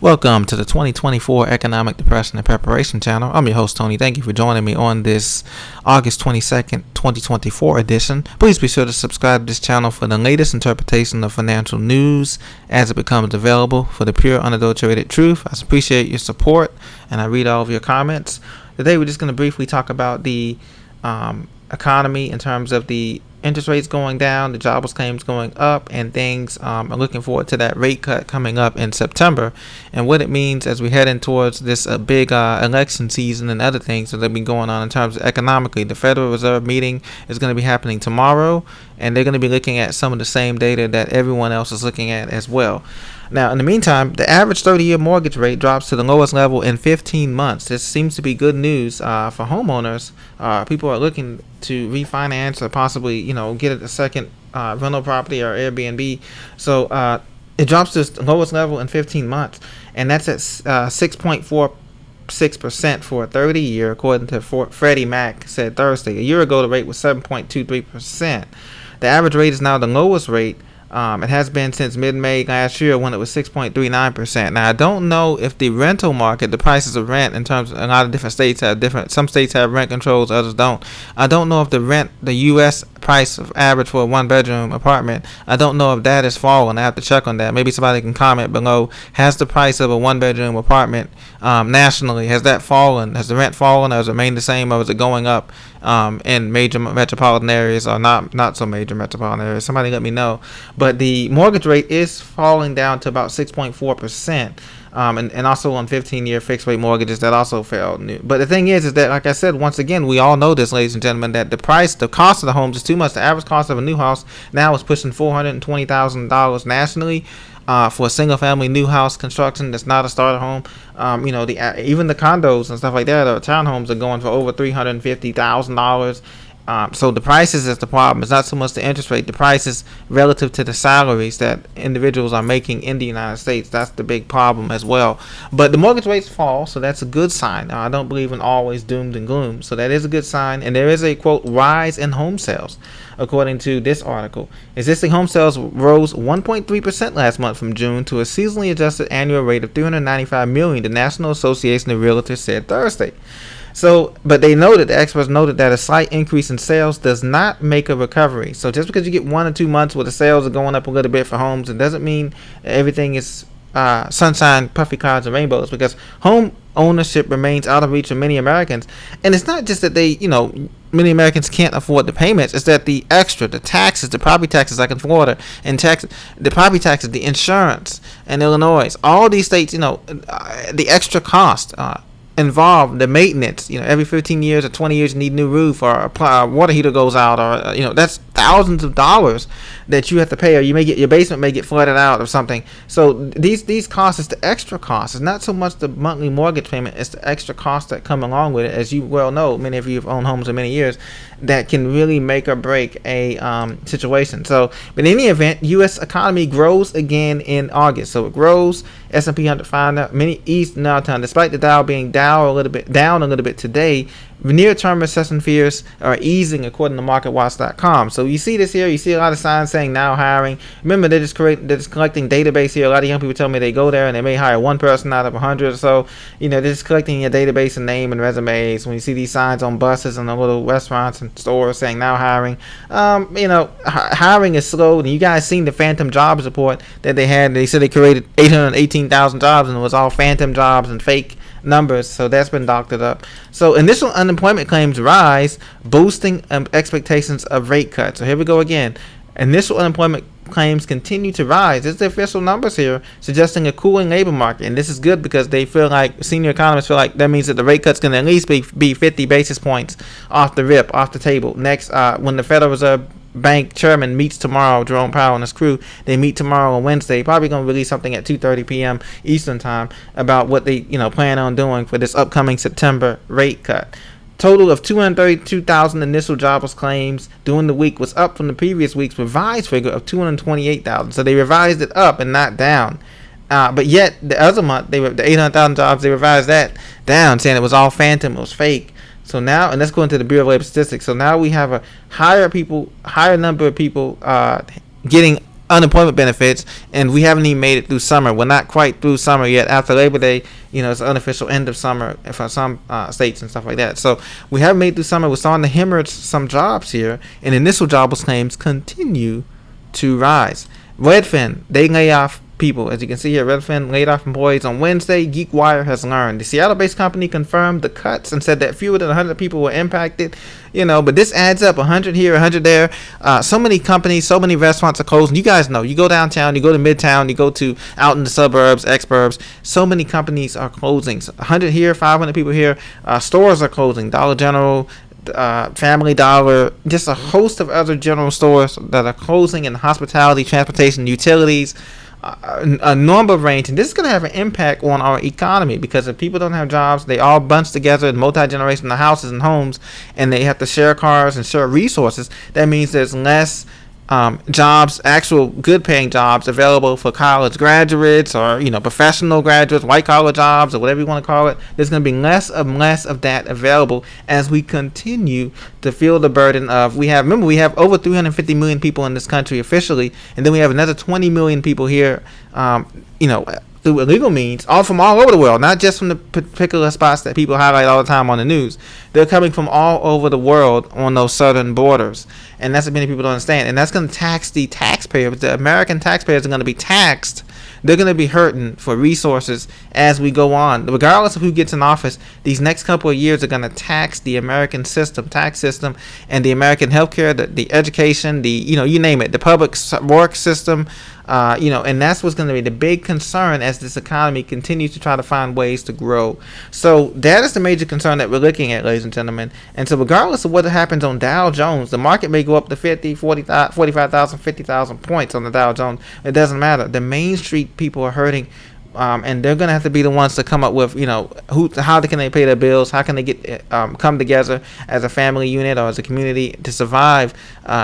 Welcome to the 2024 Economic Depression and Preparation Channel. I'm your host, Tony. Thank you for joining me on this August 22nd, 2024 edition. Please be sure to subscribe to this channel for the latest interpretation of financial news as it becomes available for the pure, unadulterated truth. I appreciate your support, and I read all of your comments. Today, we're just going to briefly talk about the economy in terms of the interest rates going down, the jobless claims going up, and things. I'm looking forward to that rate cut coming up in September and what it means as we head in towards this big election season and other things that have been going on in terms of economically. The Federal Reserve meeting is going to be happening tomorrow, and they're going to be looking at some of the same data that everyone else is looking at as well. Now, in the meantime, the average 30-year mortgage rate drops to the lowest level in 15 months. This seems to be good news for homeowners. People are looking to refinance or possibly, get a second rental property or Airbnb. So it drops to the lowest level in 15 months, and that's at 6.46% for a 30-year, according to Freddie Mac said Thursday. A year ago, the rate was 7.23%. The average rate is now the lowest rate. It has been since mid-May last year when it was 6.39%. Now, I don't know if the rental market, the prices of rent in terms of a lot of different states have different, some states have rent controls, others don't. I don't know if the U.S. price of average for a one-bedroom apartment, I don't know if that has fallen. I have to check on that. Maybe somebody can comment below. Has the price of a one-bedroom apartment nationally, has that fallen? Has the rent fallen, or has it remained the same, or is it going up in major metropolitan areas or not so major metropolitan areas? Somebody let me know. But the mortgage rate is falling down to about 6.4%. And also on 15-year fixed rate mortgages that also fell. But the thing is that, like I said, once again, we all know this, ladies and gentlemen, that the cost of the homes is too much. The average cost of a new house now is pushing $420,000 nationally for a single-family new house construction that's not a starter home. Even the condos and stuff like that, or townhomes, are going for over $350,000. So the prices is the problem. It's not so much the interest rate. The prices relative to the salaries that individuals are making in the United States. That's the big problem as well. But the mortgage rates fall, so that's a good sign. I don't believe in always doomed and gloom. So that is a good sign. And there is a, quote, rise in home sales, according to this article. Existing home sales rose 1.3% last month from June to a seasonally adjusted annual rate of $395 million, the National Association of Realtors said Thursday. So, but the experts noted that a slight increase in sales does not make a recovery. So just because you get 1 or 2 months where the sales are going up a little bit for homes, it doesn't mean everything is sunshine, puffy clouds, and rainbows, because home ownership remains out of reach of many Americans. And it's not just that many Americans can't afford the payments. It's that the taxes, the property taxes, like in Florida, and the property taxes, the insurance in Illinois, all these states, the extra cost involved, the maintenance, every 15 years or 20 years you need a new roof, or a water heater goes out, or that's thousands of dollars that you have to pay, or your basement may get flooded out or something. So these costs, is the extra cost. It's not so much the monthly mortgage payment, it's the extra costs that come along with it. As you well know, many of you have owned homes for many years, that can really make or break a situation. So, but in any event, U.S. economy grows again in August. So it grows. S&P 100 many east now time, despite the Dow being down a little bit today. Near-term recession fears are easing, according to MarketWatch.com. So you see this here. You see a lot of signs saying now hiring. Remember, they're just collecting database here. A lot of young people tell me they go there and they may hire one person out of 100 or so. They're just collecting your database and name and resumes. When you see these signs on buses and the little restaurants and stores saying now hiring, hiring is slow. And you guys seen the phantom jobs report that they had. They said they created 818,000 jobs, and it was all phantom jobs and fake numbers. So that's been doctored up. So initial unemployment claims rise, boosting expectations of rate cuts. So here we go again. Initial unemployment claims continue to rise. It's the official numbers here, suggesting a cooling labor market. And this is good because they feel like, senior economists feel like that means that the rate cuts can at least be 50 basis points off the table. Next, when the Federal Reserve Bank chairman meets tomorrow, Jerome Powell and his crew, they meet tomorrow on Wednesday, probably going to release something at 2:30 p.m. Eastern time about what they plan on doing for this upcoming September rate cut. Total of 232,000 initial jobless claims during the week was up from the previous week's revised figure of 228,000. So they revised it up and not down. But yet the other month, the 800,000 jobs, they revised that down, saying it was all phantom, it was fake. So now, and let's go into the Bureau of Labor Statistics. So now we have a higher number of people getting unemployment benefits, and we haven't even made it through summer. We're not quite through summer yet. After Labor Day, it's an unofficial end of summer for some states and stuff like that. So we haven't made it through summer. We're starting to hemorrhage some jobs here, and initial jobless claims continue to rise. Redfin, they lay off people. As you can see here, Redfin laid off employees on Wednesday. GeekWire has learned. The Seattle-based company confirmed the cuts and said that fewer than 100 people were impacted. But this adds up, 100 here, 100 there. So many companies, so many restaurants are closing. You guys know, you go downtown, you go to Midtown, you go to out in the suburbs, exurbs. So many companies are closing. 100 here, 500 people here. Stores are closing. Dollar General, Family Dollar, just a host of other general stores that are closing in hospitality, transportation, utilities, a number of range. And this is going to have an impact on our economy, because if people don't have jobs, they all bunch together in multi-generational houses and homes, and they have to share cars and share resources. That means there's less jobs, actual good paying jobs available for college graduates or professional graduates, white collar jobs, or whatever you want to call it. There's going to be less of that available as we continue to feel the burden of, we have over 350 million people in this country officially, and then we have another 20 million people here through illegal means, all from all over the world, not just from the particular spots that people highlight all the time on the news. They're coming from all over the world on those southern borders, and that's what many people don't understand. And that's going to tax the taxpayers. The American taxpayers are going to be taxed. They're going to be hurting for resources as we go on. Regardless of who gets in office, these next couple of years are going to tax the American tax system, and the American healthcare, the education, you name it, the public work system, and that's what's going to be the big concern as this economy continues to try to find ways to grow. So that is the major concern that we're looking at, ladies and gentlemen. And so regardless of what happens on Dow Jones, the market may go up to 50, 40, 45,000, 50,000 points on the Dow Jones. It doesn't matter. The Main Street people are hurting. And they're gonna have to be the ones to come up with, how can they pay their bills? How can they get come together as a family unit or as a community to survive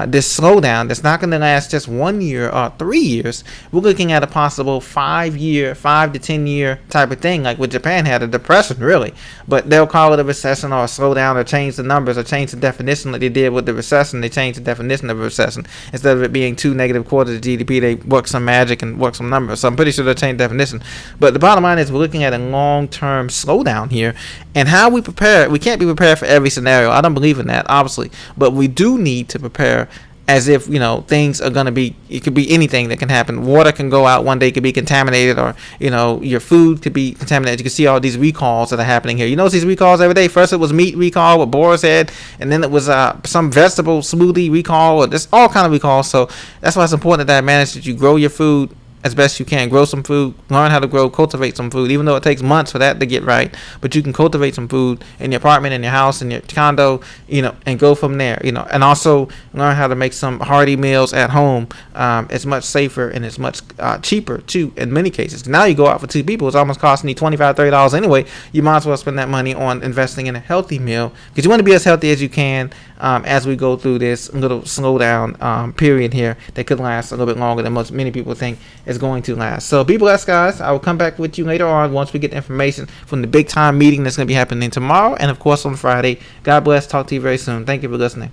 this slowdown that's not gonna last just 1 year or 3 years. We're looking at a possible 5 to 10 year type of thing, like what Japan had, a depression, really. But they'll call it a recession or a slowdown, or change the numbers, or change the definition like they did with the recession. They changed the definition of a recession. Instead of it being 2 negative quarters of GDP, they work some magic and work some numbers. So I'm pretty sure they'll change the definition. But the bottom line is we're looking at a long-term slowdown here, and how we prepare. We can't be prepared for every scenario. I don't believe in that, obviously, but we do need to prepare as if things are going to be. It could be anything that can happen. Water can go out one day, could be contaminated, or your food could be contaminated. You can see all these recalls that are happening here. You notice these recalls every day. First it was meat recall with Boar's Head, and then it was some vegetable smoothie recall, or just all kind of recalls. So that's why it's important that you grow your food as best you can. Grow some food, learn how to cultivate some food, even though it takes months for that to get right. But you can cultivate some food in your apartment, in your house, in your condo, and go from there. And also learn how to make some hearty meals at home. It's much safer, and it's much cheaper too in many cases. Now you go out for 2 people, it's almost costing you $25, $30 anyway. You might as well spend that money on investing in a healthy meal, because you want to be as healthy as you can as we go through this little slowdown period here that could last a little bit longer than many people think is going to last. So be blessed, guys. I will come back with you later on once we get the information from the big time meeting that's going to be happening tomorrow, and of course on Friday. God bless. Talk to you very soon. Thank you for listening.